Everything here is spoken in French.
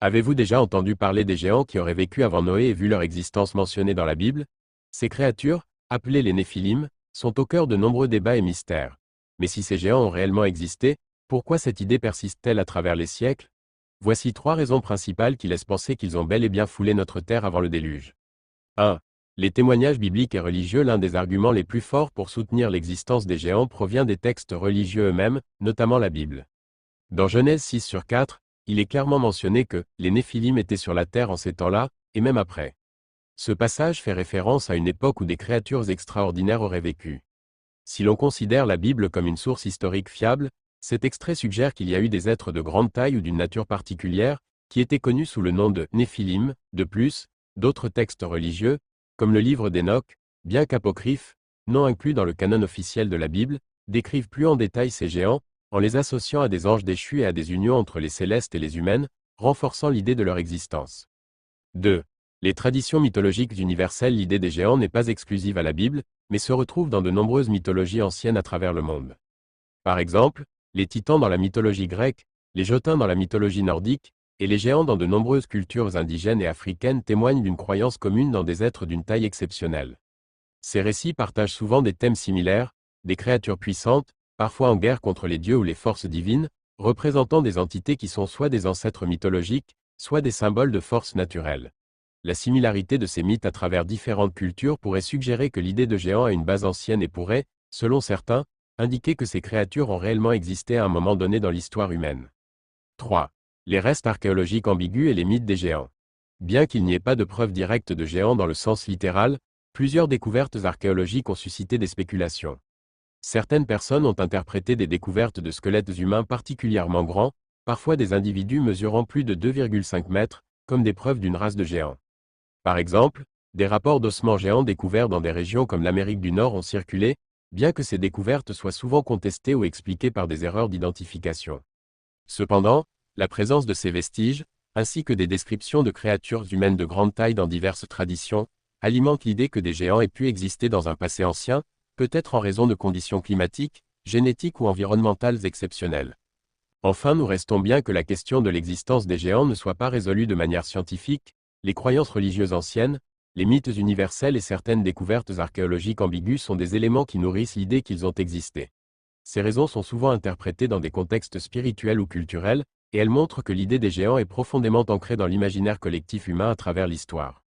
Avez-vous déjà entendu parler des géants qui auraient vécu avant Noé et vu leur existence mentionnée dans la Bible? Ces créatures, appelées les Néphilim, sont au cœur de nombreux débats et mystères. Mais si ces géants ont réellement existé, pourquoi cette idée persiste-t-elle à travers les siècles? Voici 3 raisons principales qui laissent penser qu'ils ont bel et bien foulé notre terre avant le déluge. 1. Les témoignages bibliques et religieux. L'un des arguments les plus forts pour soutenir l'existence des géants provient des textes religieux eux-mêmes, notamment la Bible. Dans Genèse 6/4, il est clairement mentionné que les Néphilim étaient sur la terre en ces temps-là, et même après. Ce passage fait référence à une époque où des créatures extraordinaires auraient vécu. Si l'on considère la Bible comme une source historique fiable, cet extrait suggère qu'il y a eu des êtres de grande taille ou d'une nature particulière, qui étaient connus sous le nom de Néphilim. De plus, d'autres textes religieux, comme le livre d'Enoch, bien qu'apocryphe, non inclus dans le canon officiel de la Bible, décrivent plus en détail ces géants, en les associant à des anges déchus et à des unions entre les célestes et les humaines, renforçant l'idée de leur existence. 2. Les traditions mythologiques universelles. L'idée des géants n'est pas exclusive à la Bible, mais se retrouve dans de nombreuses mythologies anciennes à travers le monde. Par exemple, les titans dans la mythologie grecque, les jotun dans la mythologie nordique, et les géants dans de nombreuses cultures indigènes et africaines témoignent d'une croyance commune dans des êtres d'une taille exceptionnelle. Ces récits partagent souvent des thèmes similaires, des créatures puissantes, parfois en guerre contre les dieux ou les forces divines, représentant des entités qui sont soit des ancêtres mythologiques, soit des symboles de forces naturelles. La similarité de ces mythes à travers différentes cultures pourrait suggérer que l'idée de géants a une base ancienne et pourrait, selon certains, indiquer que ces créatures ont réellement existé à un moment donné dans l'histoire humaine. 3. Les restes archéologiques ambigus et les mythes des géants. Bien qu'il n'y ait pas de preuves directes de géants dans le sens littéral, plusieurs découvertes archéologiques ont suscité des spéculations. Certaines personnes ont interprété des découvertes de squelettes humains particulièrement grands, parfois des individus mesurant plus de 2,5 mètres, comme des preuves d'une race de géants. Par exemple, des rapports d'ossements géants découverts dans des régions comme l'Amérique du Nord ont circulé, bien que ces découvertes soient souvent contestées ou expliquées par des erreurs d'identification. Cependant, la présence de ces vestiges, ainsi que des descriptions de créatures humaines de grande taille dans diverses traditions, alimente l'idée que des géants aient pu exister dans un passé ancien, peut-être en raison de conditions climatiques, génétiques ou environnementales exceptionnelles. Enfin, nous restons bien que la question de l'existence des géants ne soit pas résolue de manière scientifique. Les croyances religieuses anciennes, les mythes universels et certaines découvertes archéologiques ambiguës sont des éléments qui nourrissent l'idée qu'ils ont existé. Ces raisons sont souvent interprétées dans des contextes spirituels ou culturels, et elles montrent que l'idée des géants est profondément ancrée dans l'imaginaire collectif humain à travers l'histoire.